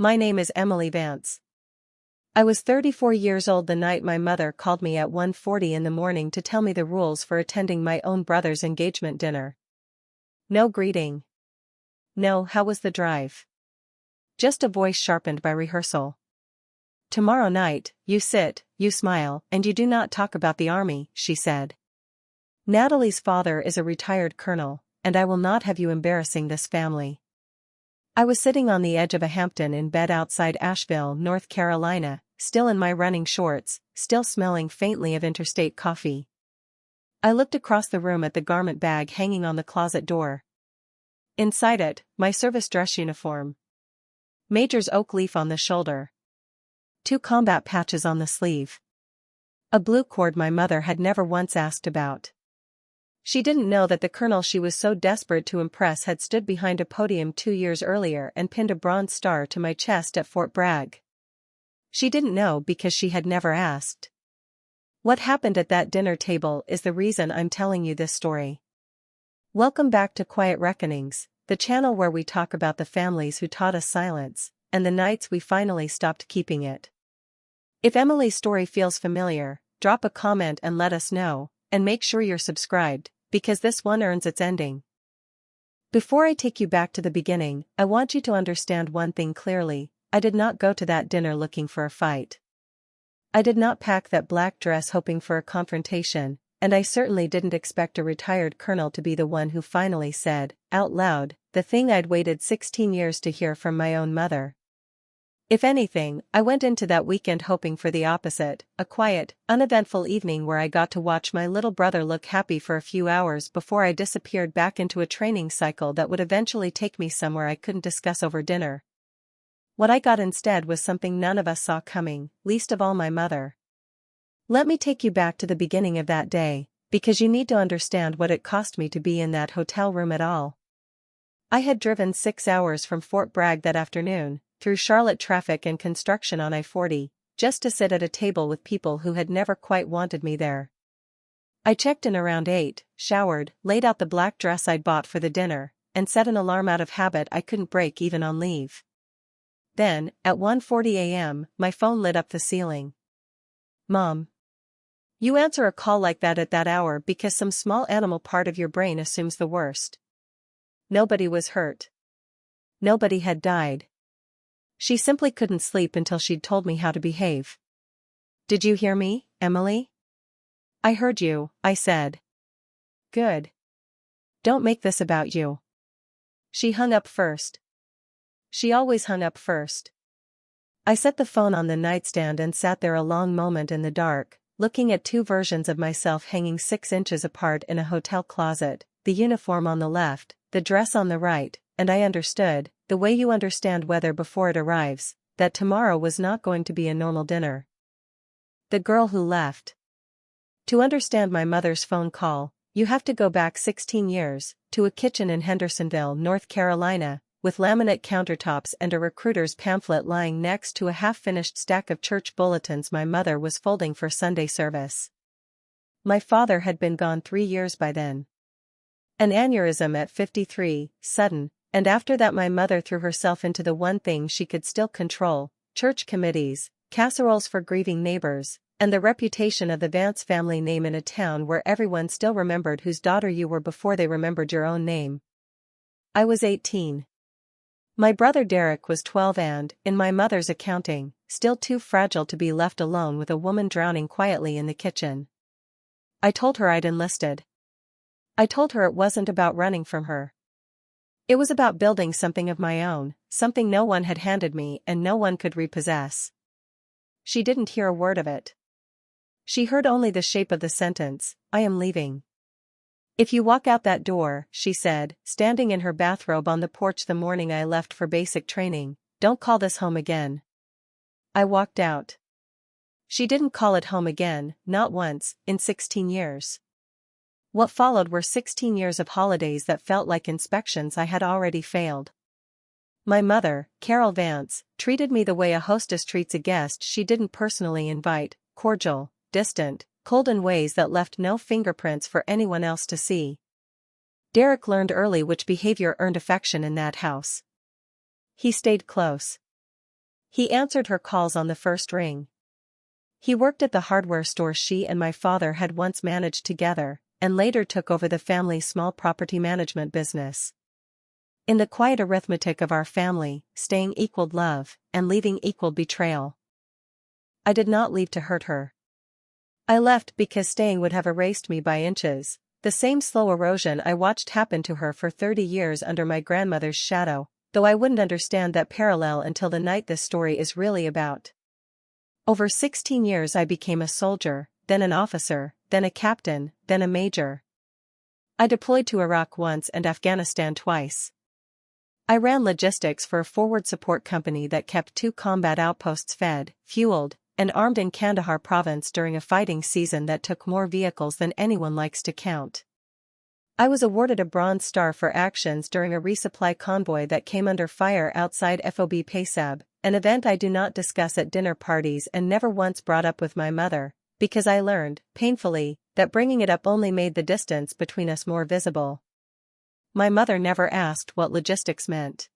My name is Emily Vance. I was 34 years old the night my mother called me at 1:40 in the morning to tell me the rules for attending my own brother's engagement dinner. No greeting. No, how was the drive? Just a voice sharpened by rehearsal. Tomorrow night, you sit, you smile, and you do not talk about the army, she said. Natalie's father is a retired colonel, and I will not have you embarrassing this family. I was sitting on the edge of a Hampton in bed outside Asheville, North Carolina, still in my running shorts, still smelling faintly of interstate coffee. I looked across the room at the garment bag hanging on the closet door. Inside it, my service dress uniform. Major's oak leaf on the shoulder. 2 combat patches on the sleeve. A blue cord my mother had never once asked about. She didn't know that the colonel she was so desperate to impress had stood behind a podium 2 years earlier and pinned a bronze star to my chest at Fort Bragg. She didn't know because she had never asked. What happened at that dinner table is the reason I'm telling you this story. Welcome back to Quiet Reckonings, the channel where we talk about the families who taught us silence, and the nights we finally stopped keeping it. If Emily's story feels familiar, drop a comment and let us know, and make sure you're subscribed, because this one earns its ending. Before I take you back to the beginning, I want you to understand one thing clearly: I did not go to that dinner looking for a fight. I did not pack that black dress hoping for a confrontation, and I certainly didn't expect a retired colonel to be the one who finally said, out loud, the thing I'd waited 16 years to hear from my own mother. If anything, I went into that weekend hoping for the opposite, a quiet, uneventful evening where I got to watch my little brother look happy for a few hours before I disappeared back into a training cycle that would eventually take me somewhere I couldn't discuss over dinner. What I got instead was something none of us saw coming, least of all my mother. Let me take you back to the beginning of that day, because you need to understand what it cost me to be in that hotel room at all. I had driven 6 hours from Fort Bragg that afternoon, through Charlotte traffic and construction on I-40, just to sit at a table with people who had never quite wanted me there. I checked in around 8, showered, laid out the black dress I'd bought for the dinner, and set an alarm out of habit I couldn't break even on leave. Then, at 1:40 a.m., my phone lit up the ceiling. Mom. You answer a call like that at that hour because some small animal part of your brain assumes the worst. Nobody was hurt. Nobody had died. She simply couldn't sleep until she'd told me how to behave. Did you hear me, Emily? I heard you, I said. Good. Don't make this about you. She hung up first. She always hung up first. I set the phone on the nightstand and sat there a long moment in the dark, looking at 2 versions of myself hanging 6 inches apart in a hotel closet, the uniform on the left, the dress on the right, and I understood, the way you understand weather before it arrives, that tomorrow was not going to be a normal dinner. The girl who left. To understand my mother's phone call, you have to go back 16 years, to a kitchen in Hendersonville, North Carolina, with laminate countertops and a recruiter's pamphlet lying next to a half-finished stack of church bulletins my mother was folding for Sunday service. My father had been gone 3 years by then. An aneurysm at 53, sudden, and after that my mother threw herself into the one thing she could still control: church committees, casseroles for grieving neighbors, and the reputation of the Vance family name in a town where everyone still remembered whose daughter you were before they remembered your own name. I was 18. My brother Derek was 12 and, in my mother's accounting, still too fragile to be left alone with a woman drowning quietly in the kitchen. I told her I'd enlisted. I told her it wasn't about running from her. It was about building something of my own, something no one had handed me and no one could repossess. She didn't hear a word of it. She heard only the shape of the sentence, I am leaving. If you walk out that door, she said, standing in her bathrobe on the porch the morning I left for basic training, don't call this home again. I walked out. She didn't call it home again, not once, in 16 years. What followed were 16 years of holidays that felt like inspections I had already failed. My mother, Carol Vance, treated me the way a hostess treats a guest she didn't personally invite, cordial, distant, cold in ways that left no fingerprints for anyone else to see. Derek learned early which behavior earned affection in that house. He stayed close. He answered her calls on the first ring. He worked at the hardware store she and my father had once managed together, and later took over the family's small property management business. In the quiet arithmetic of our family, staying equaled love, and leaving equaled betrayal. I did not leave to hurt her. I left because staying would have erased me by inches, the same slow erosion I watched happen to her for 30 years under my grandmother's shadow, though I wouldn't understand that parallel until the night this story is really about. Over 16 years I became a soldier, then an officer, then a captain, then a major. I deployed to Iraq once and Afghanistan twice. I ran logistics for a forward support company that kept 2 combat outposts fed, fueled, and armed in Kandahar province during a fighting season that took more vehicles than anyone likes to count. I was awarded a Bronze Star for actions during a resupply convoy that came under fire outside FOB Paysab, an event I do not discuss at dinner parties and never once brought up with my mother, because I learned, painfully, that bringing it up only made the distance between us more visible. My mother never asked what logistics meant.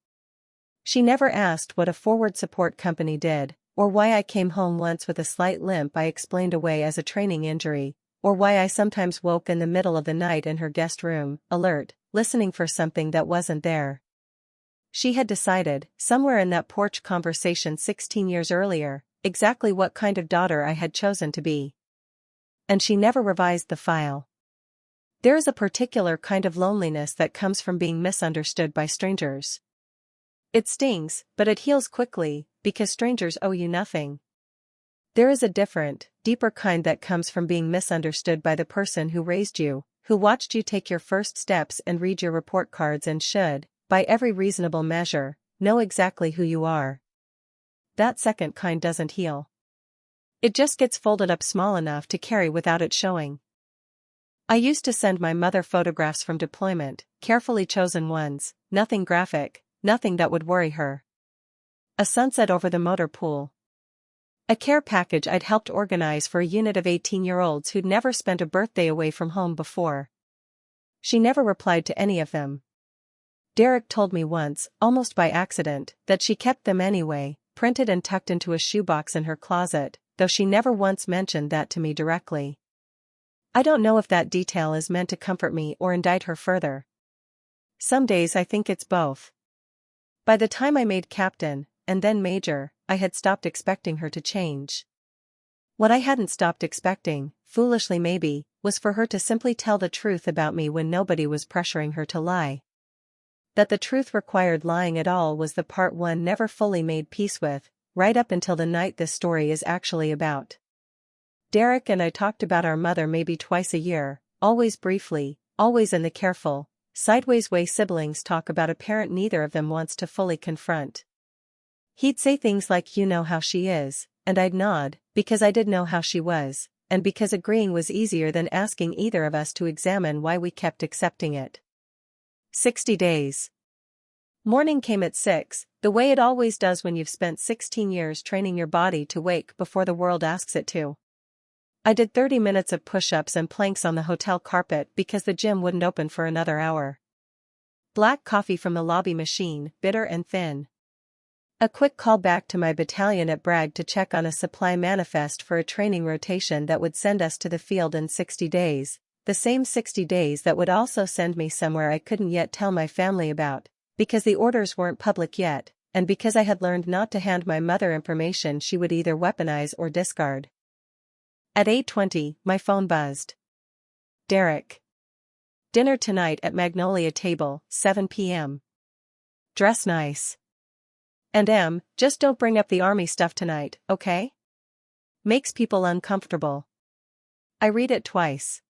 She never asked what a forward support company did, or why I came home once with a slight limp I explained away as a training injury, or why I sometimes woke in the middle of the night in her guest room, alert, listening for something that wasn't there. She had decided, somewhere in that porch conversation 16 years earlier, exactly what kind of daughter I had chosen to be. And she never revised the file. There is a particular kind of loneliness that comes from being misunderstood by strangers. It stings, but it heals quickly, because strangers owe you nothing. There is a different, deeper kind that comes from being misunderstood by the person who raised you, who watched you take your first steps and read your report cards and should, by every reasonable measure, know exactly who you are. That second kind doesn't heal. It just gets folded up small enough to carry without it showing. I used to send my mother photographs from deployment, carefully chosen ones, nothing graphic, nothing that would worry her. A sunset over the motor pool. A care package I'd helped organize for a unit of 18-year-olds who'd never spent a birthday away from home before. She never replied to any of them. Derek told me once, almost by accident, that she kept them anyway, printed and tucked into a shoebox in her closet, though she never once mentioned that to me directly. I don't know if that detail is meant to comfort me or indict her further. Some days I think it's both. By the time I made captain, and then major, I had stopped expecting her to change. What I hadn't stopped expecting, foolishly maybe, was for her to simply tell the truth about me when nobody was pressuring her to lie. That the truth required lying at all was the part one never fully made peace with, right up until the night this story is actually about. Derek and I talked about our mother maybe twice a year, always briefly, always in the careful, sideways way siblings talk about a parent neither of them wants to fully confront. He'd say things like "you know how she is," and I'd nod, because I did know how she was, and because agreeing was easier than asking either of us to examine why we kept accepting it. 60 days. Morning came at 6, the way it always does when you've spent 16 years training your body to wake before the world asks it to. I did 30 minutes of push-ups and planks on the hotel carpet because the gym wouldn't open for another hour. Black coffee from the lobby machine, bitter and thin. A quick call back to my battalion at Bragg to check on a supply manifest for a training rotation that would send us to the field in 60 days, the same 60 days that would also send me somewhere I couldn't yet tell my family about, because the orders weren't public yet, and because I had learned not to hand my mother information she would either weaponize or discard. At 8:20, my phone buzzed. Derek. Dinner tonight at Magnolia Table, 7 p.m. Dress nice. And just don't bring up the army stuff tonight, okay? Makes people uncomfortable. I read it twice.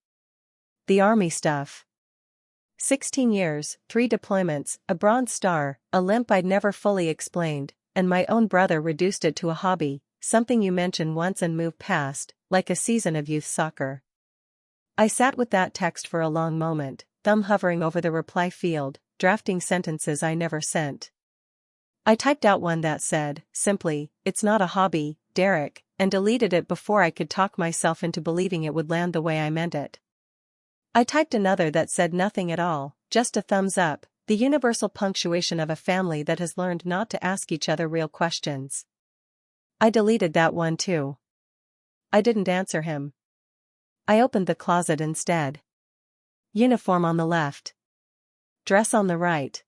The army stuff. 16 years, 3 deployments, a Bronze Star, a limp I'd never fully explained, and my own brother reduced it to a hobby, something you mention once and move past, like a season of youth soccer. I sat with that text for a long moment, thumb hovering over the reply field, drafting sentences I never sent. I typed out one that said, simply, "It's not a hobby, Derek," and deleted it before I could talk myself into believing it would land the way I meant it. I typed another that said nothing at all, just a thumbs up, the universal punctuation of a family that has learned not to ask each other real questions. I deleted that one too. I didn't answer him. I opened the closet instead. Uniform on the left. Dress on the right.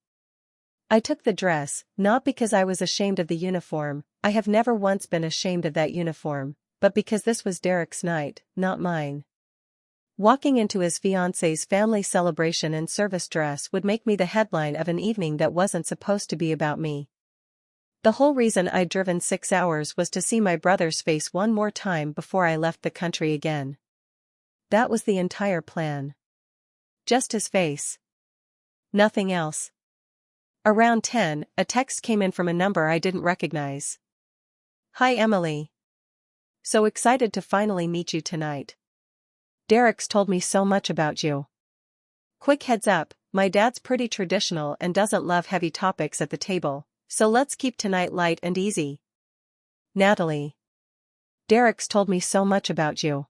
I took the dress, not because I was ashamed of the uniform, I have never once been ashamed of that uniform, but because this was Derek's night, not mine. Walking into his fiancée's family celebration in service dress would make me the headline of an evening that wasn't supposed to be about me. The whole reason I'd driven 6 hours was to see my brother's face one more time before I left the country again. That was the entire plan. Just his face. Nothing else. Around 10, a text came in from a number I didn't recognize. Hi Emily. So excited to finally meet you tonight. Derek's told me so much about you. Quick heads up, my dad's pretty traditional and doesn't love heavy topics at the table, so let's keep tonight light and easy. Natalie. Derek's told me so much about you.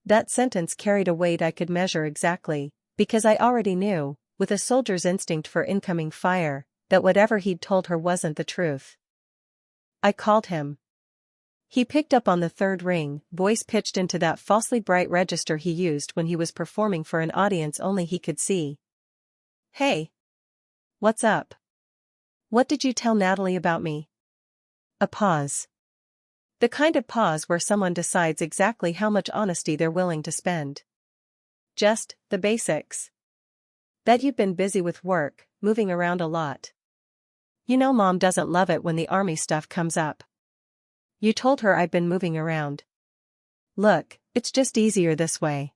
That sentence carried a weight I could measure exactly, because I already knew, with a soldier's instinct for incoming fire, that whatever he'd told her wasn't the truth. I called him. He picked up on the third ring, voice pitched into that falsely bright register he used when he was performing for an audience only he could see. Hey. What's up? What did you tell Natalie about me? A pause. The kind of pause where someone decides exactly how much honesty they're willing to spend. Just, the basics. That you've been busy with work, moving around a lot. You know Mom doesn't love it when the army stuff comes up. You told her I've been moving around. Look, it's just easier this way.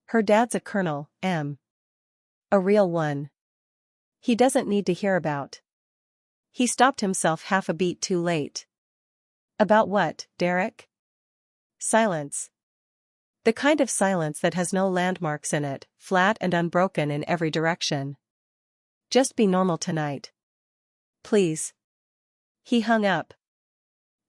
Her dad's a colonel, M. A real one. He doesn't need to hear about. He stopped himself half a beat too late. About what, Derek? Silence. The kind of silence that has no landmarks in it, flat and unbroken in every direction. Just be normal tonight. Please. He hung up.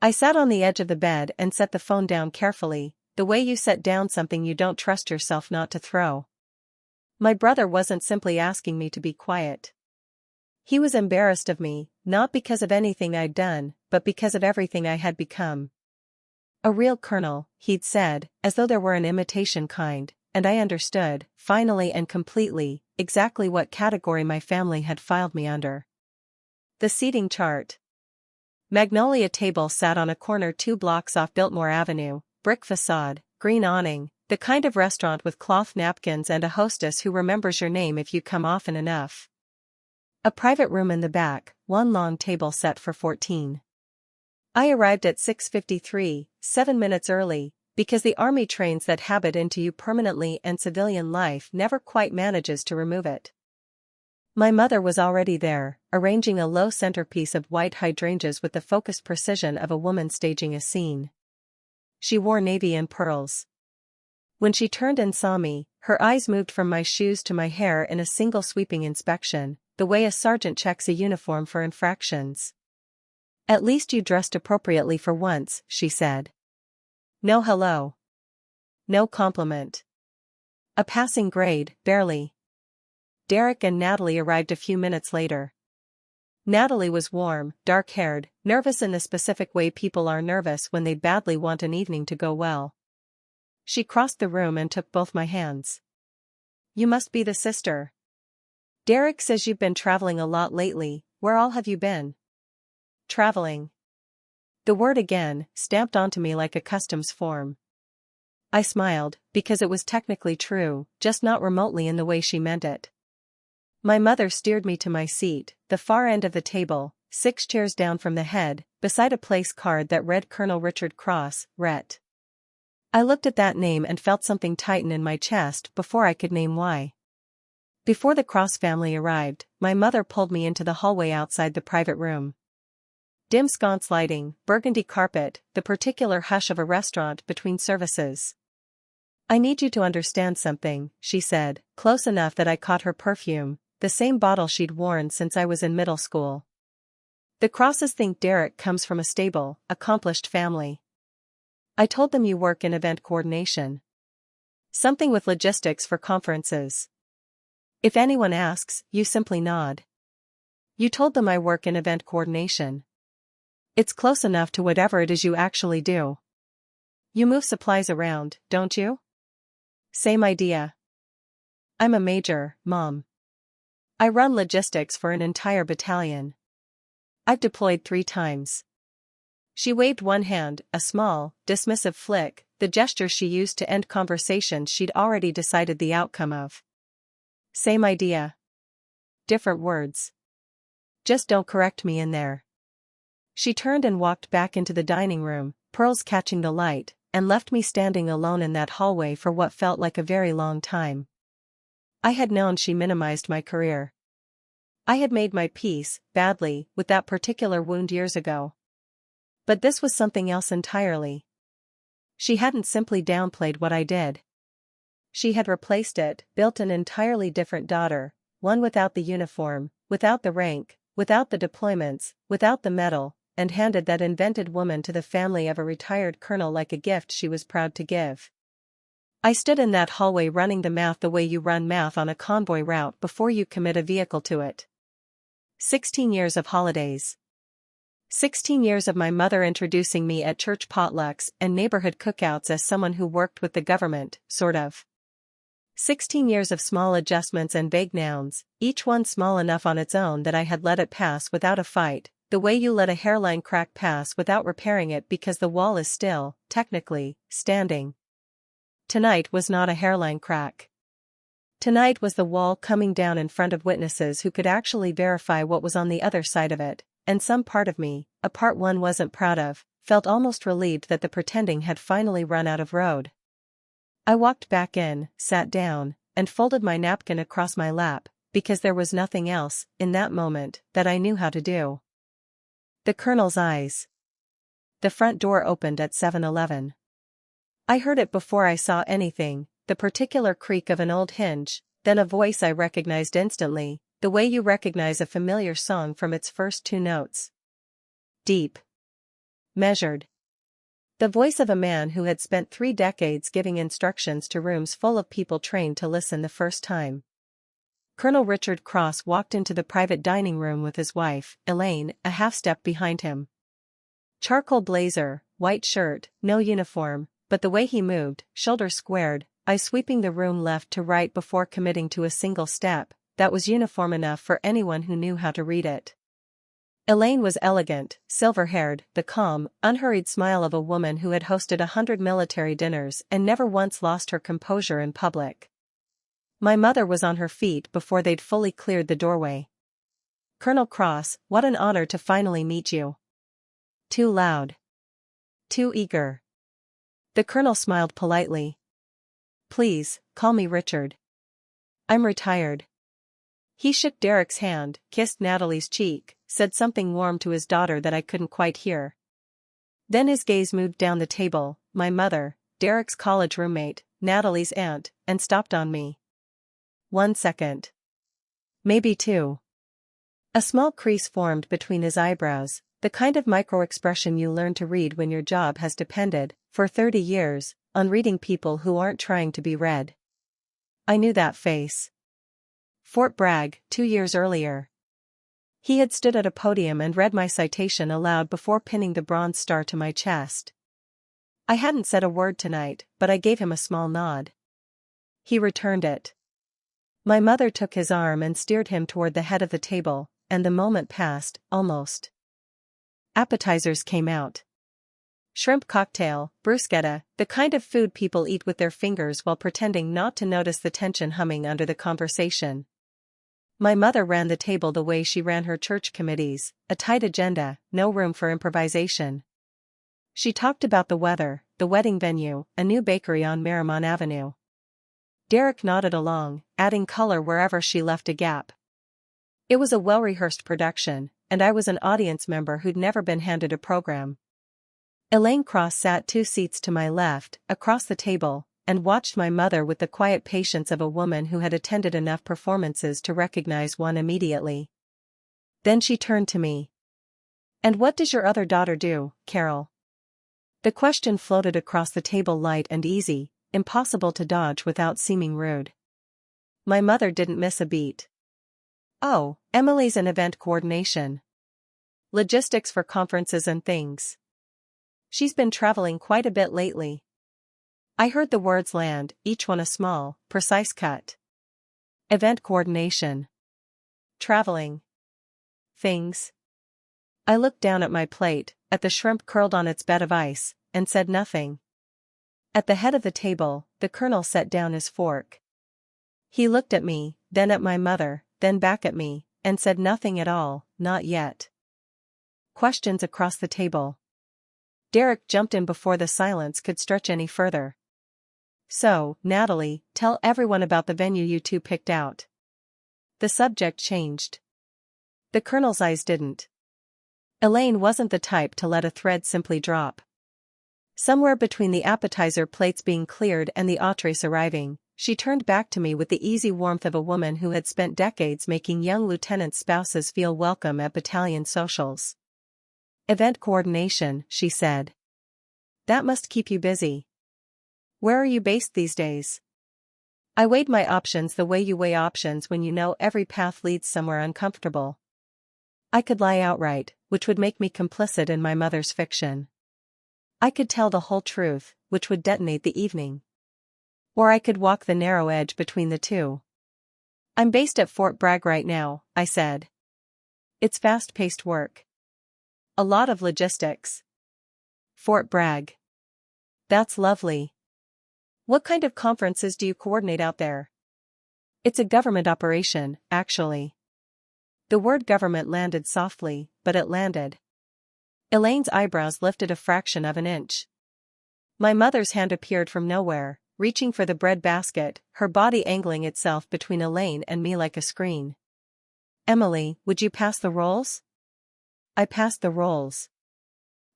I sat on the edge of the bed and set the phone down carefully, the way you set down something you don't trust yourself not to throw. My brother wasn't simply asking me to be quiet. He was embarrassed of me, not because of anything I'd done, but because of everything I had become. A real colonel, he'd said, as though there were an imitation kind, and I understood, finally and completely, exactly what category my family had filed me under. The seating chart. Magnolia table sat on a corner 2 blocks off Biltmore Avenue, brick facade, green awning, the kind of restaurant with cloth napkins and a hostess who remembers your name if you come often enough. A private room in the back, one long table set for 14. I arrived at 6:53, 7 minutes early, because the army trains that habit into you permanently and civilian life never quite manages to remove it. My mother was already there, arranging a low centerpiece of white hydrangeas with the focused precision of a woman staging a scene. She wore navy and pearls. When she turned and saw me, her eyes moved from my shoes to my hair in a single sweeping inspection, the way a sergeant checks a uniform for infractions. At least you dressed appropriately for once, she said. No hello. No compliment. A passing grade, barely. Derek and Natalie arrived a few minutes later. Natalie was warm, dark-haired, nervous in the specific way people are nervous when they badly want an evening to go well. She crossed the room and took both my hands. You must be the sister. Derek says you've been traveling a lot lately, where all have you been? Traveling. The word again, stamped onto me like a customs form. I smiled, because it was technically true, just not remotely in the way she meant it. My mother steered me to my seat, the far end of the table, 6 chairs down from the head, beside a place card that read Colonel Richard Cross, Ret. I looked at that name and felt something tighten in my chest before I could name why. Before the Cross family arrived, my mother pulled me into the hallway outside the private room. Dim sconce lighting, burgundy carpet, the particular hush of a restaurant between services. I need you to understand something, she said, close enough that I caught her perfume, the same bottle she'd worn since I was in middle school. The Crosses think Derek comes from a stable, accomplished family. I told them you work in event coordination. Something with logistics for conferences. If anyone asks, you simply nod. You told them I work in event coordination. It's close enough to whatever it is you actually do. You move supplies around, don't you? Same idea. I'm a major, Mom. I run logistics for an entire battalion. I've deployed 3 times. She waved one hand, a small, dismissive flick, the gesture she used to end conversations she'd already decided the outcome of. Same idea. Different words. Just don't correct me in there. She turned and walked back into the dining room, pearls catching the light, and left me standing alone in that hallway for what felt like a very long time. I had known she minimized my career. I had made my peace, badly, with that particular wound years ago. But this was something else entirely. She hadn't simply downplayed what I did. She had replaced it, built an entirely different daughter, one without the uniform, without the rank, without the deployments, without the medal, and handed that invented woman to the family of a retired colonel like a gift she was proud to give. I stood in that hallway running the math the way you run math on a convoy route before you commit a vehicle to it. 16 years of holidays. 16 years of my mother introducing me at church potlucks and neighborhood cookouts as someone who worked with the government, sort of. 16 years of small adjustments and vague nouns, each one small enough on its own that I had let it pass without a fight, the way you let a hairline crack pass without repairing it because the wall is still, technically, standing. Tonight was not a hairline crack. Tonight was the wall coming down in front of witnesses who could actually verify what was on the other side of it, and some part of me, a part one wasn't proud of, felt almost relieved that the pretending had finally run out of road. I walked back in, sat down, and folded my napkin across my lap, because there was nothing else, in that moment, that I knew how to do. The colonel's eyes. The front door opened at 7:11. I heard it before I saw anything, the particular creak of an old hinge, then a voice I recognized instantly, the way you recognize a familiar song from its first 2 notes. Deep. Measured. The voice of a man who had spent 3 decades giving instructions to rooms full of people trained to listen the first time. Colonel Richard Cross walked into the private dining room with his wife, Elaine, a half-step behind him. Charcoal blazer, white shirt, no uniform, but the way he moved, shoulders squared, eyes sweeping the room left to right before committing to a single step, that was uniform enough for anyone who knew how to read it. Elaine was elegant, silver-haired, the calm, unhurried smile of a woman who had hosted 100 military dinners and never once lost her composure in public. My mother was on her feet before they'd fully cleared the doorway. Colonel Cross, what an honor to finally meet you. Too loud. Too eager. The colonel smiled politely. Please, call me Richard. I'm retired. He shook Derek's hand, kissed Natalie's cheek, said something warm to his daughter that I couldn't quite hear. Then his gaze moved down the table, my mother, Derek's college roommate, Natalie's aunt, and stopped on me. 1 second. Maybe 2. A small crease formed between his eyebrows, the kind of micro-expression you learn to read when your job has depended, for 30 years, on reading people who aren't trying to be read. I knew that face. Fort Bragg, 2 years earlier. He had stood at a podium and read my citation aloud before pinning the bronze star to my chest. I hadn't said a word tonight, but I gave him a small nod. He returned it. My mother took his arm and steered him toward the head of the table, and the moment passed, almost. Appetizers came out. Shrimp cocktail, bruschetta, the kind of food people eat with their fingers while pretending not to notice the tension humming under the conversation. My mother ran the table the way she ran her church committees, a tight agenda, no room for improvisation. She talked about the weather, the wedding venue, a new bakery on Marymount Avenue. Derek nodded along, adding color wherever she left a gap. It was a well-rehearsed production, and I was an audience member who'd never been handed a program. Elaine Cross sat 2 seats to my left, across the table, and watched my mother with the quiet patience of a woman who had attended enough performances to recognize one immediately. Then she turned to me. And what does your other daughter do, Carol? The question floated across the table light and easy, impossible to dodge without seeming rude. My mother didn't miss a beat. Oh, Emily's in event coordination. Logistics for conferences and things. She's been traveling quite a bit lately. I heard the words land, each one a small, precise cut. Event coordination. Traveling. Things. I looked down at my plate, at the shrimp curled on its bed of ice, and said nothing. At the head of the table, the colonel set down his fork. He looked at me, then at my mother, then back at me, and said nothing at all, not yet. Questions across the table. Derek jumped in before the silence could stretch any further. So, Natalie, tell everyone about the venue you two picked out. The subject changed. The colonel's eyes didn't. Elaine wasn't the type to let a thread simply drop. Somewhere between the appetizer plates being cleared and the entrees arriving, she turned back to me with the easy warmth of a woman who had spent decades making young lieutenants' spouses feel welcome at battalion socials. Event coordination, she said. That must keep you busy. Where are you based these days? I weighed my options the way you weigh options when you know every path leads somewhere uncomfortable. I could lie outright, which would make me complicit in my mother's fiction. I could tell the whole truth, which would detonate the evening. Or I could walk the narrow edge between the two. I'm based at Fort Bragg right now, I said. It's fast-paced work. A lot of logistics. Fort Bragg. That's lovely. What kind of conferences do you coordinate out there? It's a government operation, actually. The word government landed softly, but it landed. Elaine's eyebrows lifted a fraction of an inch. My mother's hand appeared from nowhere, reaching for the bread basket, her body angling itself between Elaine and me like a screen. Emily, would you pass the rolls? I passed the rolls.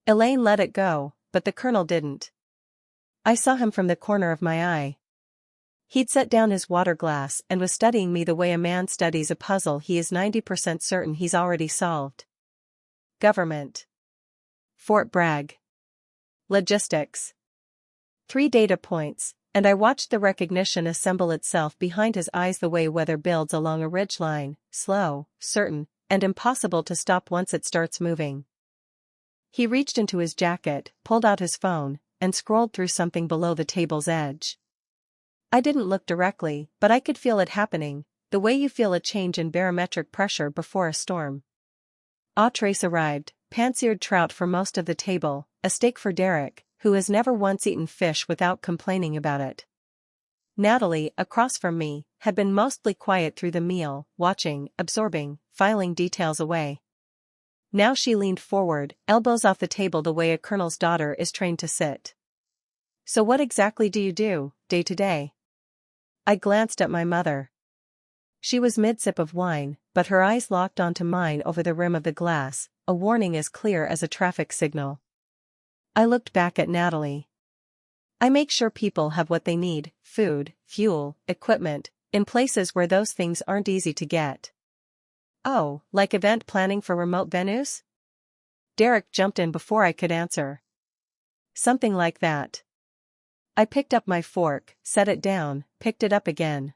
Elaine let it go, but the colonel didn't. I saw him from the corner of my eye. He'd set down his water glass and was studying me the way a man studies a puzzle he is 90% certain he's already solved. Government. Fort Bragg. Logistics. 3 data points, and I watched the recognition assemble itself behind his eyes the way weather builds along a ridgeline, slow, certain, and impossible to stop once it starts moving. He reached into his jacket, pulled out his phone, and scrolled through something below the table's edge. I didn't look directly, but I could feel it happening, the way you feel a change in barometric pressure before a storm. Entrees arrived, pan-seared trout for most of the table, a steak for Derek, who has never once eaten fish without complaining about it. Natalie, across from me, had been mostly quiet through the meal, watching, absorbing, filing details away. Now she leaned forward, elbows off the table the way a colonel's daughter is trained to sit. So what exactly do you do, day to day? I glanced at my mother. She was mid-sip of wine, but her eyes locked onto mine over the rim of the glass, a warning as clear as a traffic signal. I looked back at Natalie. I make sure people have what they need, food, fuel, equipment, in places where those things aren't easy to get. Oh, like event planning for remote venues? Derek jumped in before I could answer. Something like that. I picked up my fork, set it down, picked it up again.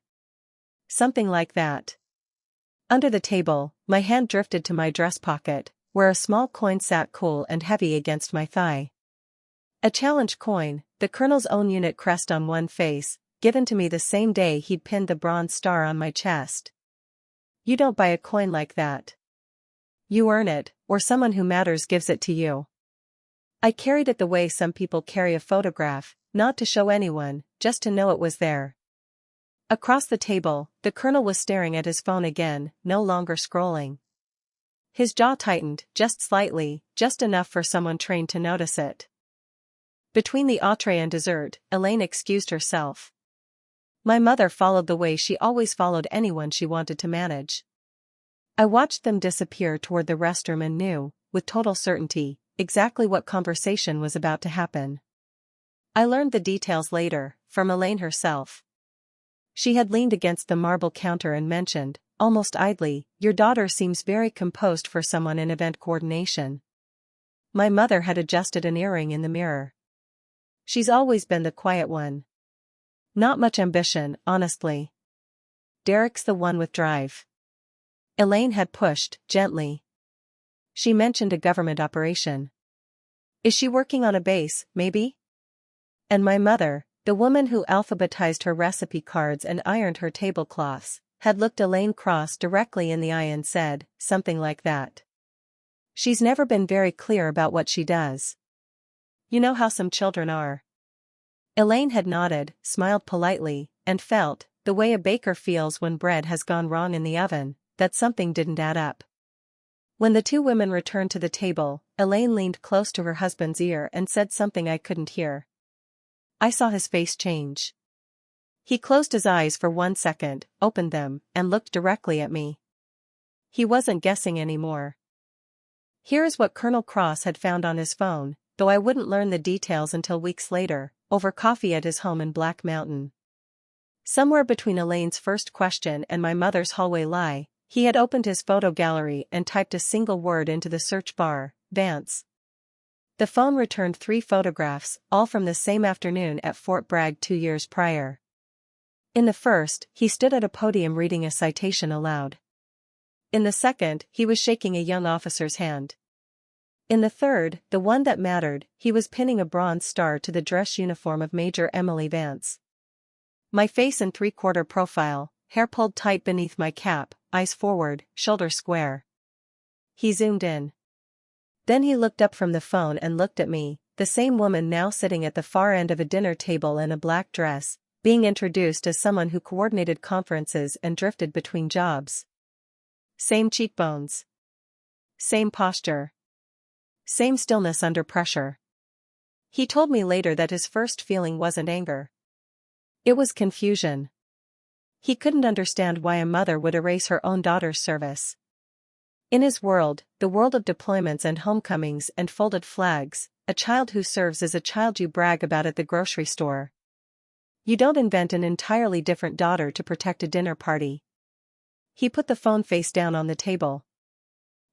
Something like that. Under the table, my hand drifted to my dress pocket, where a small coin sat cool and heavy against my thigh. A challenge coin, the colonel's own unit crest on one face, given to me the same day he'd pinned the bronze star on my chest. You don't buy a coin like that. You earn it, or someone who matters gives it to you. I carried it the way some people carry a photograph, not to show anyone, just to know it was there. Across the table, the colonel was staring at his phone again, no longer scrolling. His jaw tightened, just slightly, just enough for someone trained to notice it. Between the entree and dessert, Elaine excused herself. My mother followed the way she always followed anyone she wanted to manage. I watched them disappear toward the restroom and knew, with total certainty, exactly what conversation was about to happen. I learned the details later, from Elaine herself. She had leaned against the marble counter and mentioned, almost idly, "Your daughter seems very composed for someone in event coordination." My mother had adjusted an earring in the mirror. She's always been the quiet one. Not much ambition, honestly. Derek's the one with drive. Elaine had pushed, gently. She mentioned a government operation. Is she working on a base, maybe? And my mother, the woman who alphabetized her recipe cards and ironed her tablecloths, had looked Elaine Cross directly in the eye and said, something like that. She's never been very clear about what she does. You know how some children are. Elaine had nodded, smiled politely, and felt, the way a baker feels when bread has gone wrong in the oven, that something didn't add up. When the two women returned to the table, Elaine leaned close to her husband's ear and said something I couldn't hear. I saw his face change. He closed his eyes for 1 second, opened them, and looked directly at me. He wasn't guessing anymore. Here is what Colonel Cross had found on his phone, though I wouldn't learn the details until weeks later, over coffee at his home in Black Mountain. Somewhere between Elaine's first question and my mother's hallway lie, he had opened his photo gallery and typed a single word into the search bar, Vance. The phone returned 3 photographs, all from the same afternoon at Fort Bragg 2 years prior. In the first, he stood at a podium reading a citation aloud. In the second, he was shaking a young officer's hand. In the third, the one that mattered, he was pinning a bronze star to the dress uniform of Major Emily Vance. My face in 3/4 profile, hair pulled tight beneath my cap, eyes forward, shoulders square. He zoomed in. Then he looked up from the phone and looked at me, the same woman now sitting at the far end of a dinner table in a black dress, being introduced as someone who coordinated conferences and drifted between jobs. Same cheekbones. Same posture. Same stillness under pressure. He told me later that his first feeling wasn't anger. It was confusion. He couldn't understand why a mother would erase her own daughter's service. In his world, the world of deployments and homecomings and folded flags, a child who serves is a child you brag about at the grocery store. You don't invent an entirely different daughter to protect a dinner party. He put the phone face down on the table.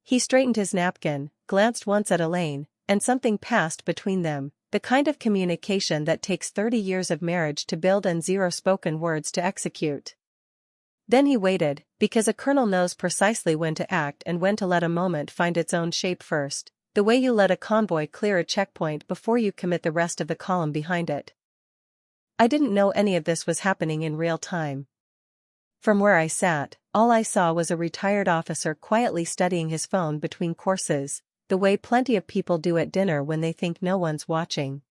He straightened his napkin, glanced once at Elaine, and something passed between them, the kind of communication that takes 30 years of marriage to build and 0 spoken words to execute. Then he waited, because a colonel knows precisely when to act and when to let a moment find its own shape first, the way you let a convoy clear a checkpoint before you commit the rest of the column behind it. I didn't know any of this was happening in real time. From where I sat, all I saw was a retired officer quietly studying his phone between courses, the way plenty of people do at dinner when they think no one's watching.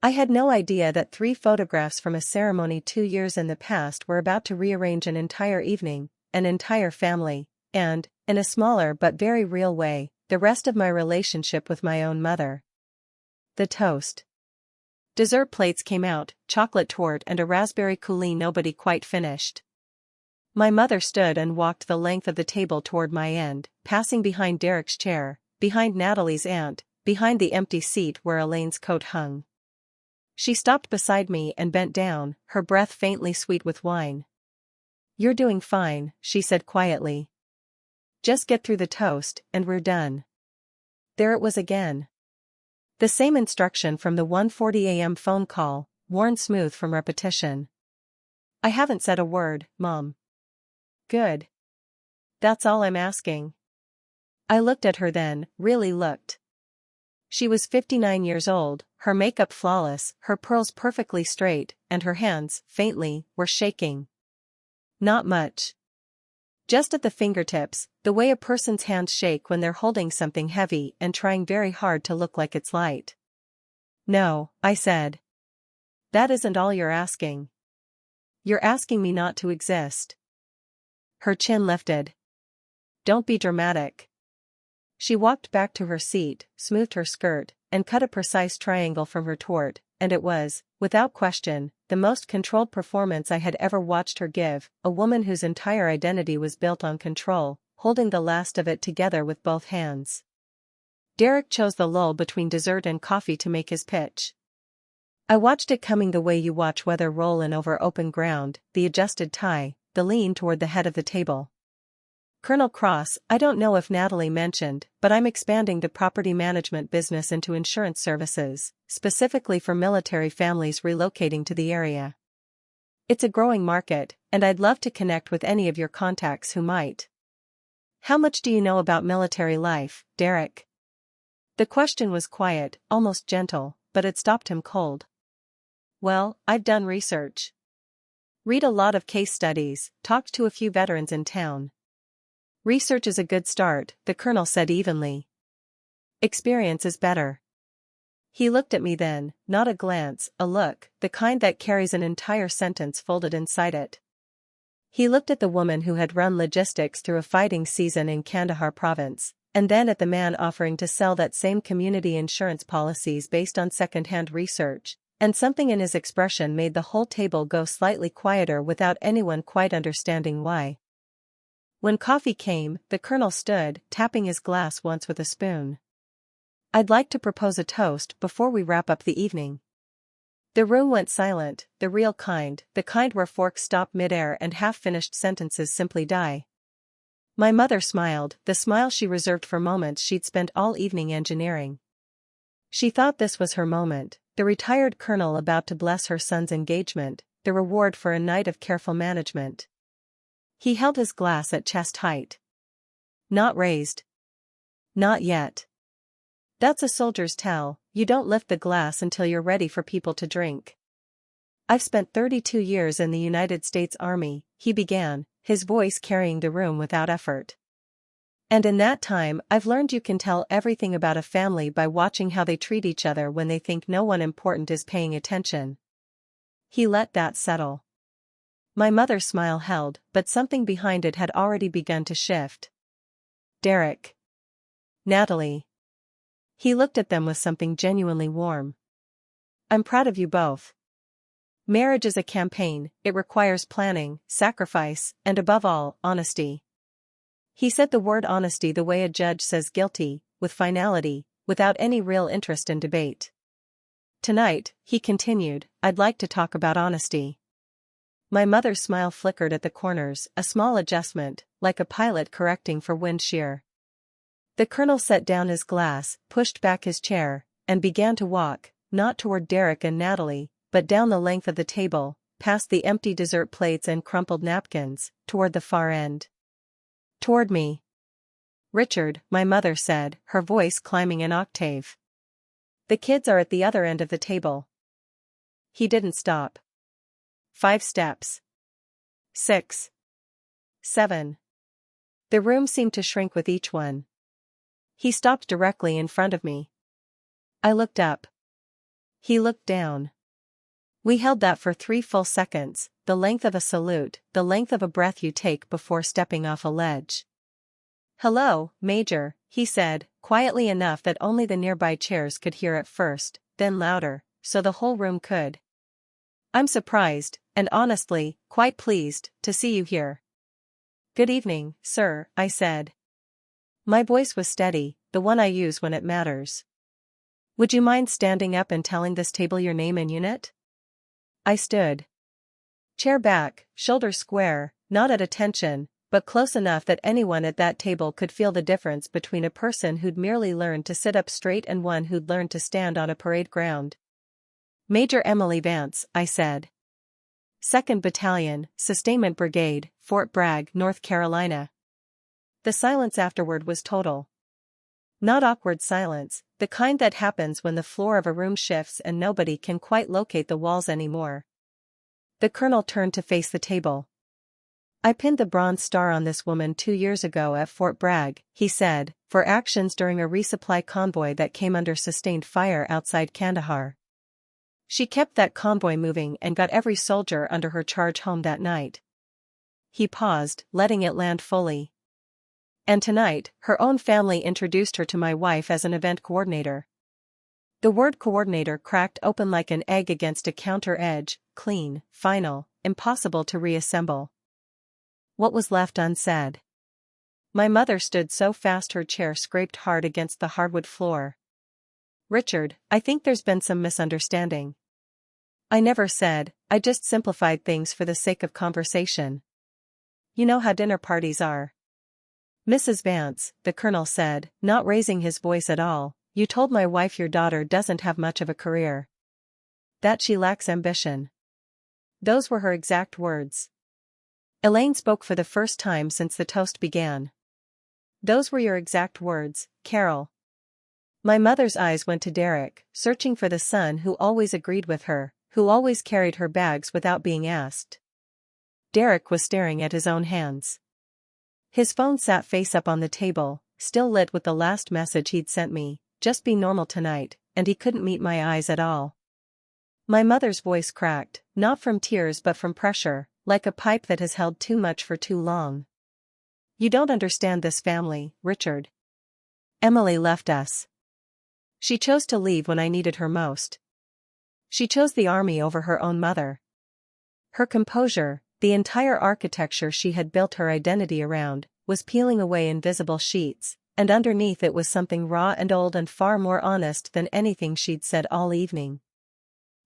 I had no idea that 3 photographs from a ceremony 2 years in the past were about to rearrange an entire evening, an entire family, and, in a smaller but very real way, the rest of my relationship with my own mother. The toast. Dessert plates came out, chocolate torte and a raspberry coulis nobody quite finished. My mother stood and walked the length of the table toward my end, passing behind Derek's chair, behind Natalie's aunt, behind the empty seat where Elaine's coat hung. She stopped beside me and bent down, her breath faintly sweet with wine. "You're doing fine," she said quietly. "Just get through the toast, and we're done." There it was again. The same instruction from the 1:40 a.m. phone call, worn smooth from repetition. "I haven't said a word, Mom." "Good. That's all I'm asking." I looked at her then, really looked. She was 59 years old, her makeup flawless, her pearls perfectly straight, and her hands, faintly, were shaking. Not much. Just at the fingertips, the way a person's hands shake when they're holding something heavy and trying very hard to look like it's light. "No," I said. "That isn't all you're asking. You're asking me not to exist." Her chin lifted. "Don't be dramatic." She walked back to her seat, smoothed her skirt, and cut a precise triangle from her torte, and it was, without question, the most controlled performance I had ever watched her give, a woman whose entire identity was built on control, holding the last of it together with both hands. Derek chose the lull between dessert and coffee to make his pitch. I watched it coming the way you watch weather roll in over open ground, the adjusted tie, the lean toward the head of the table. "Colonel Cross, I don't know if Natalie mentioned, but I'm expanding the property management business into insurance services, specifically for military families relocating to the area. It's a growing market, and I'd love to connect with any of your contacts who might How much do you know about military life, Derek? The question was quiet, almost gentle, but it stopped him cold. Well, I've done research. Read a lot of case studies, talked to a few veterans in town. Research is a good start, the colonel said evenly. Experience is better. He looked at me then, not a glance, a look, the kind that carries an entire sentence folded inside it. He looked at the woman who had run logistics through a fighting season in Kandahar province, and then at the man offering to sell that same community insurance policies based on second-hand research, and something in his expression made the whole table go slightly quieter without anyone quite understanding why. When coffee came, the colonel stood, tapping his glass once with a spoon. I'd like to propose a toast before we wrap up the evening. The room went silent, the real kind, the kind where forks stop mid-air and half-finished sentences simply die. My mother smiled, the smile she reserved for moments she'd spent all evening engineering. She thought this was her moment, the retired colonel about to bless her son's engagement, the reward for a night of careful management. He held his glass at chest height. Not raised. Not yet. That's a soldier's tell, you don't lift the glass until you're ready for people to drink. I've spent 32 years in the United States Army, he began, his voice carrying the room without effort. And in that time I've learned you can tell everything about a family by watching how they treat each other when they think no one important is paying attention. He let that settle. My mother's smile held, but something behind it had already begun to shift. Derek. Natalie. He looked at them with something genuinely warm. I'm proud of you both. Marriage is a campaign, it requires planning, sacrifice, and above all, honesty. He said the word honesty the way a judge says guilty, with finality, without any real interest in debate. Tonight, he continued, I'd like to talk about honesty. My mother's smile flickered at the corners, a small adjustment, like a pilot correcting for wind shear. The colonel set down his glass, pushed back his chair, and began to walk, not toward Derek and Natalie, but down the length of the table, past the empty dessert plates and crumpled napkins, toward the far end. Toward me. Richard, my mother said, her voice climbing an octave. The kids are at the other end of the table. He didn't stop. 5 steps. 6. 7. The room seemed to shrink with each one. He stopped directly in front of me. I looked up. He looked down. We held that for 3 full seconds, the length of a salute, the length of a breath you take before stepping off a ledge. Hello, Major, he said, quietly enough that only the nearby chairs could hear at first, then louder, so the whole room could. I'm surprised, and honestly, quite pleased, to see you here. Good evening, sir, I said. My voice was steady, the one I use when it matters. Would you mind standing up and telling this table your name and unit? I stood. Chair back, shoulders square, not at attention, but close enough that anyone at that table could feel the difference between a person who'd merely learned to sit up straight and one who'd learned to stand on a parade ground. Major Emily Vance, I said. 2nd Battalion, Sustainment Brigade, Fort Bragg, North Carolina. The silence afterward was total. Not awkward silence, the kind that happens when the floor of a room shifts and nobody can quite locate the walls anymore. The colonel turned to face the table. I pinned the bronze star on this woman 2 years ago at Fort Bragg, he said, for actions during a resupply convoy that came under sustained fire outside Kandahar. She kept that convoy moving and got every soldier under her charge home that night. He paused, letting it land fully. And tonight, her own family introduced her to my wife as an event coordinator. The word coordinator cracked open like an egg against a counter edge, clean, final, impossible to reassemble. What was left unsaid? My mother stood so fast her chair scraped hard against the hardwood floor. Richard, I think there's been some misunderstanding. I never said, I just simplified things for the sake of conversation. You know how dinner parties are. Mrs. Vance, the colonel said, not raising his voice at all, you told my wife your daughter doesn't have much of a career. That she lacks ambition. Those were her exact words. Elaine spoke for the first time since the toast began. Those were your exact words, Carol. My mother's eyes went to Derek, searching for the son who always agreed with her, who always carried her bags without being asked. Derek was staring at his own hands. His phone sat face up on the table, still lit with the last message he'd sent me, just be normal tonight, and he couldn't meet my eyes at all. My mother's voice cracked, not from tears but from pressure, like a pipe that has held too much for too long. You don't understand this family, Richard. Emily left us. She chose to leave when I needed her most. She chose the army over her own mother. Her composure, the entire architecture she had built her identity around, was peeling away invisible sheets, and underneath it was something raw and old and far more honest than anything she'd said all evening.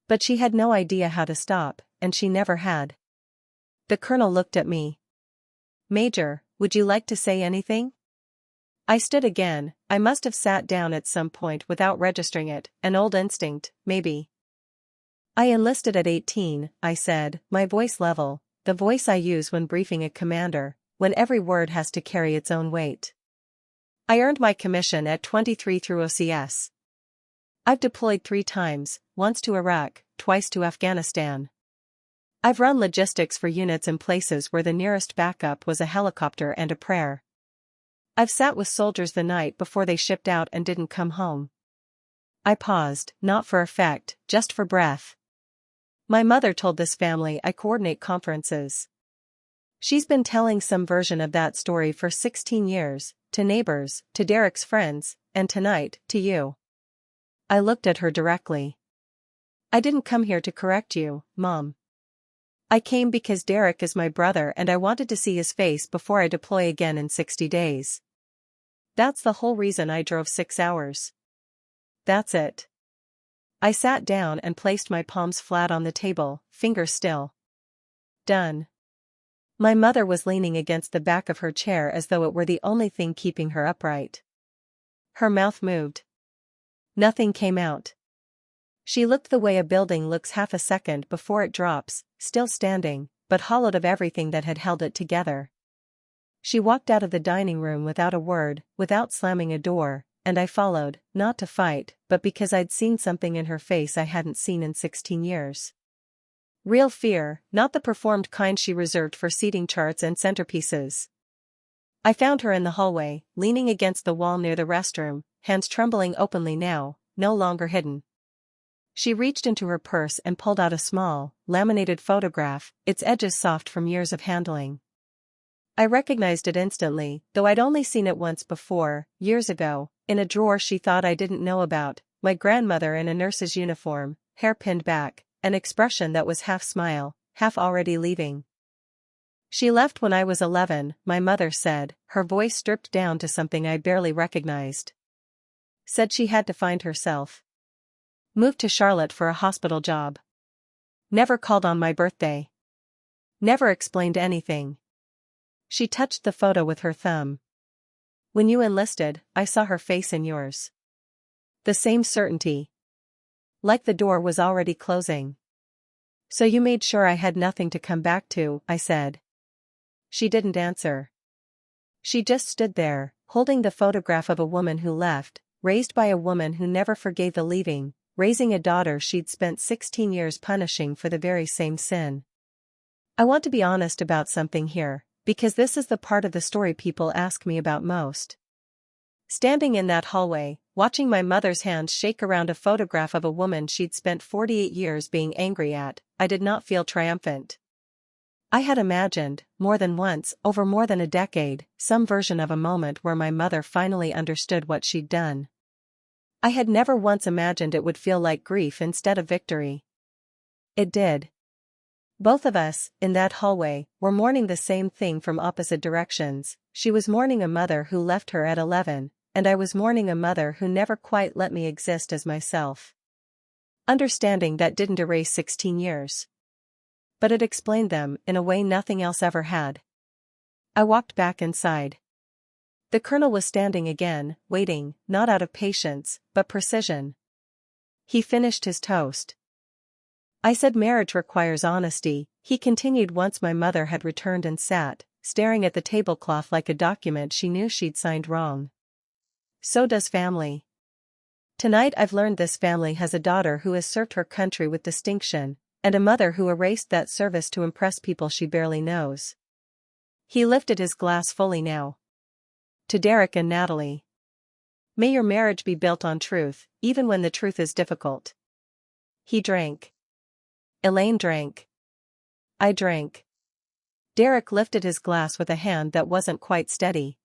But she had no idea how to stop, and she never had. The colonel looked at me. Major, would you like to say anything? I stood again. I must have sat down at some point without registering it, an old instinct, maybe. I enlisted at 18, I said, my voice level, the voice I use when briefing a commander, when every word has to carry its own weight. I earned my commission at 23 through OCS. I've deployed 3 times, once to Iraq, twice to Afghanistan. I've run logistics for units in places where the nearest backup was a helicopter and a prayer. I've sat with soldiers the night before they shipped out and didn't come home. I paused, not for effect, just for breath. My mother told this family I coordinate conferences. She's been telling some version of that story for 16 years, to neighbors, to Derek's friends, and tonight, to you. I looked at her directly. I didn't come here to correct you, Mom. I came because Derek is my brother and I wanted to see his face before I deploy again in 60 days. That's the whole reason I drove 6 hours. That's it. I sat down and placed my palms flat on the table, fingers still. Done. My mother was leaning against the back of her chair as though it were the only thing keeping her upright. Her mouth moved. Nothing came out. She looked the way a building looks half a second before it drops, still standing, but hollowed of everything that had held it together. She walked out of the dining room without a word, without slamming a door, and I followed, not to fight, but because I'd seen something in her face I hadn't seen in 16 years. Real fear, not the performed kind she reserved for seating charts and centerpieces. I found her in the hallway, leaning against the wall near the restroom, hands trembling openly now, no longer hidden. She reached into her purse and pulled out a small, laminated photograph, its edges soft from years of handling. I recognized it instantly, though I'd only seen it once before, years ago, in a drawer she thought I didn't know about, my grandmother in a nurse's uniform, hair pinned back, an expression that was half smile, half already leaving. She left when I was 11, my mother said, her voice stripped down to something I barely recognized. Said she had to find herself. Moved to Charlotte for a hospital job. Never called on my birthday. Never explained anything. She touched the photo with her thumb. When you enlisted, I saw her face in yours. The same certainty. Like the door was already closing. So you made sure I had nothing to come back to, I said. She didn't answer. She just stood there, holding the photograph of a woman who left, raised by a woman who never forgave the leaving, raising a daughter she'd spent 16 years punishing for the very same sin. I want to be honest about something here, because this is the part of the story people ask me about most. Standing in that hallway, watching my mother's hands shake around a photograph of a woman she'd spent 48 years being angry at, I did not feel triumphant. I had imagined, more than once, over more than a decade, some version of a moment where my mother finally understood what she'd done. I had never once imagined it would feel like grief instead of victory. It did. Both of us, in that hallway, were mourning the same thing from opposite directions. She was mourning a mother who left her at 11, and I was mourning a mother who never quite let me exist as myself. Understanding that didn't erase 16 years. But it explained them in a way nothing else ever had. I walked back inside. The colonel was standing again, waiting, not out of patience, but precision. He finished his toast. I said marriage requires honesty, he continued once my mother had returned and sat staring at the tablecloth like a document she knew she'd signed wrong. So does family. Tonight I've learned this family has a daughter who has served her country with distinction, and a mother who erased that service to impress people she barely knows. He lifted his glass fully now. To Derek and Natalie. May your marriage be built on truth, even when the truth is difficult. He drank. Elaine drank. I drank. Derek lifted his glass with a hand that wasn't quite steady.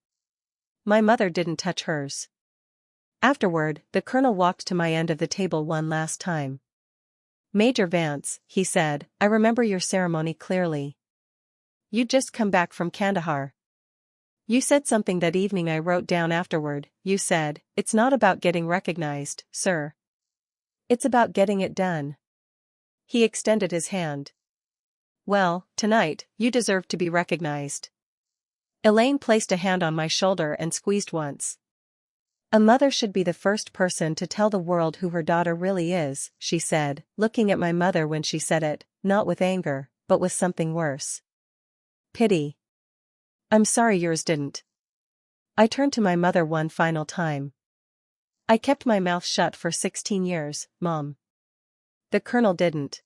My mother didn't touch hers. Afterward, the colonel walked to my end of the table one last time. Major Vance, he said, I remember your ceremony clearly. You'd just come back from Kandahar. You said something that evening I wrote down afterward. You said, it's not about getting recognized, sir. It's about getting it done. He extended his hand. Well, tonight, you deserve to be recognized. Elaine placed a hand on my shoulder and squeezed once. A mother should be the first person to tell the world who her daughter really is, she said, looking at my mother when she said it, not with anger, but with something worse. Pity. I'm sorry yours didn't. I turned to my mother one final time. I kept my mouth shut for 16 years, Mom. The colonel didn't.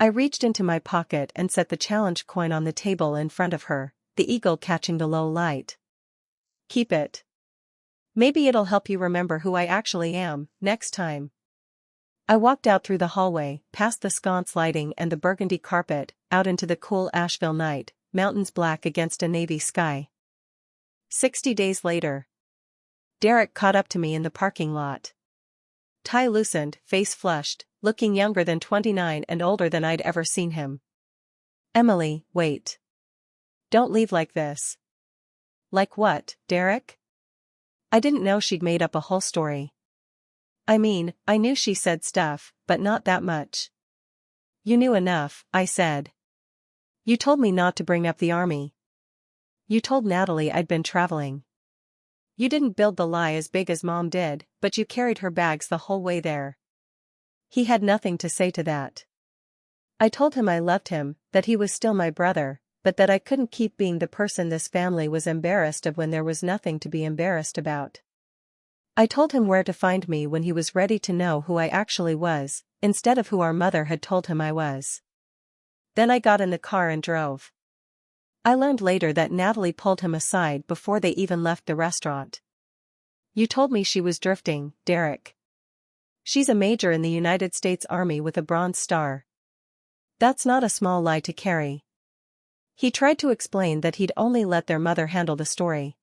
I reached into my pocket and set the challenge coin on the table in front of her, the eagle catching the low light. Keep it. Maybe it'll help you remember who I actually am, next time. I walked out through the hallway, past the sconce lighting and the burgundy carpet, out into the cool Asheville night, mountains black against a navy sky. 60 days later. Derek caught up to me in the parking lot. Tie loosened, face flushed, looking younger than 29 and older than I'd ever seen him. Emily, wait. Don't leave like this. Like what, Derek? I didn't know she'd made up a whole story. I mean, I knew she said stuff, but not that much. You knew enough, I said. You told me not to bring up the army. You told Natalie I'd been traveling. You didn't build the lie as big as Mom did, but you carried her bags the whole way there. He had nothing to say to that. I told him I loved him, that he was still my brother, but that I couldn't keep being the person this family was embarrassed of when there was nothing to be embarrassed about. I told him where to find me when he was ready to know who I actually was, instead of who our mother had told him I was. Then I got in the car and drove. I learned later that Natalie pulled him aside before they even left the restaurant. You told me she was drifting, Derek. She's a major in the United States Army with a Bronze Star. That's not a small lie to carry. He tried to explain that he'd only let their mother handle the story.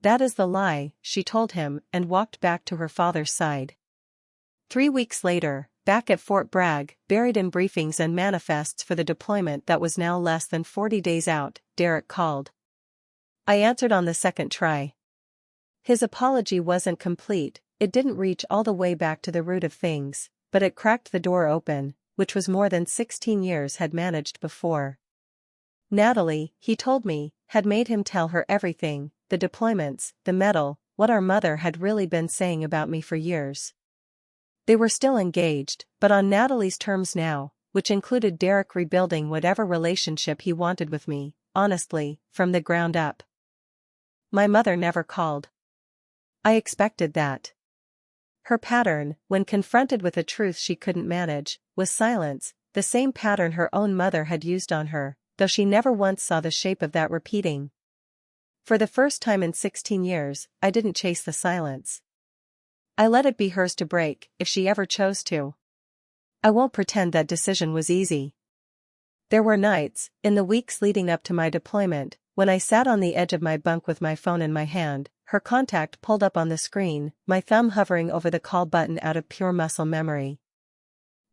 That is the lie, she told him, and walked back to her father's side. 3 weeks later, back at Fort Bragg, buried in briefings and manifests for the deployment that was now less than 40 days out, Derek called. I answered on the second try. His apology wasn't complete, it didn't reach all the way back to the root of things, but it cracked the door open, which was more than 16 years had managed before. Natalie, he told me, had made him tell her everything, the deployments, the medal, what our mother had really been saying about me for years. They were still engaged, but on Natalie's terms now, which included Derek rebuilding whatever relationship he wanted with me, honestly, from the ground up. My mother never called. I expected that. Her pattern, when confronted with a truth she couldn't manage, was silence, the same pattern her own mother had used on her, though she never once saw the shape of that repeating. For the first time in 16 years, I didn't chase the silence. I let it be hers to break, if she ever chose to. I won't pretend that decision was easy. There were nights, in the weeks leading up to my deployment, when I sat on the edge of my bunk with my phone in my hand, her contact pulled up on the screen, my thumb hovering over the call button out of pure muscle memory.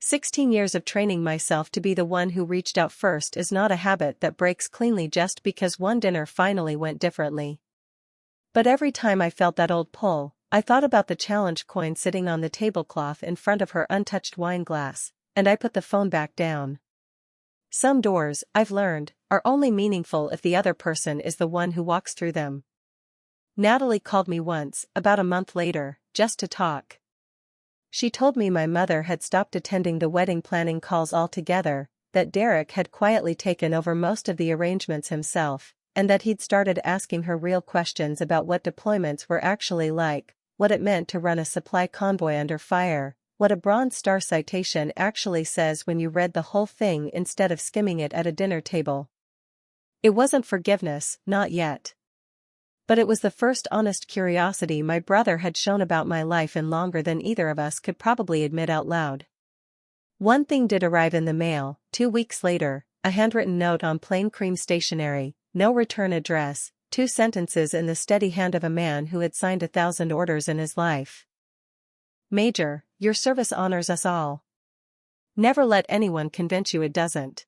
16 years of training myself to be the one who reached out first is not a habit that breaks cleanly just because one dinner finally went differently. But every time I felt that old pull, I thought about the challenge coin sitting on the tablecloth in front of her untouched wine glass, and I put the phone back down. Some doors, I've learned, are only meaningful if the other person is the one who walks through them. Natalie called me once, about a month later, just to talk. She told me my mother had stopped attending the wedding planning calls altogether, that Derek had quietly taken over most of the arrangements himself, and that he'd started asking her real questions about what deployments were actually like, what it meant to run a supply convoy under fire, what a Bronze Star citation actually says when you read the whole thing instead of skimming it at a dinner table. It wasn't forgiveness, not yet. But it was the first honest curiosity my brother had shown about my life in longer than either of us could probably admit out loud. One thing did arrive in the mail, 2 weeks later, a handwritten note on plain cream stationery, no return address, 2 sentences in the steady hand of a man who had signed 1,000 orders in his life. Major, your service honors us all. Never let anyone convince you it doesn't.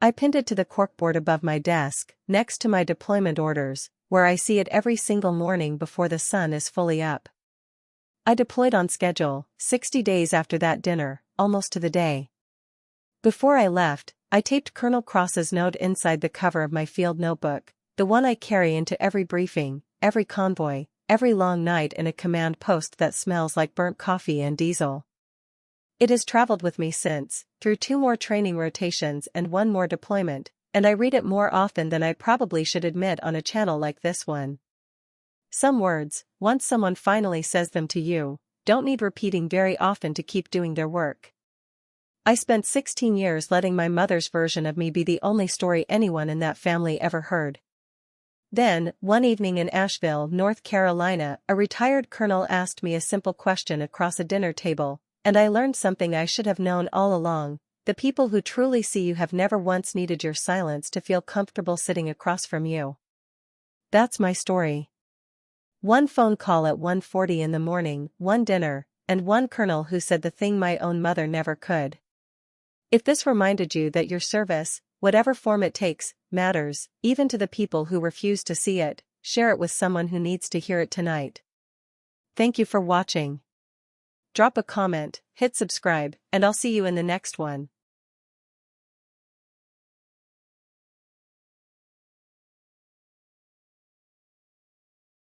I pinned it to the corkboard above my desk, next to my deployment orders, where I see it every single morning before the sun is fully up. I deployed on schedule, 60 days after that dinner, almost to the day. Before I left, I taped Colonel Cross's note inside the cover of my field notebook, the one I carry into every briefing, every convoy, every long night in a command post that smells like burnt coffee and diesel. It has traveled with me since, through 2 more training rotations and 1 more deployment, and I read it more often than I probably should admit on a channel like this one. Some words, once someone finally says them to you, don't need repeating very often to keep doing their work. I spent 16 years letting my mother's version of me be the only story anyone in that family ever heard. Then, one evening in Asheville, North Carolina, a retired colonel asked me a simple question across a dinner table, and I learned something I should have known all along. The people who truly see you have never once needed your silence to feel comfortable sitting across from you. That's my story. 1 phone call at 1:40 in the morning, 1 dinner, and 1 colonel who said the thing my own mother never could. If this reminded you that your service, whatever form it takes, matters, even to the people who refuse to see it, share it with someone who needs to hear it tonight. Thank you for watching. Drop a comment, hit subscribe, and I'll see you in the next one.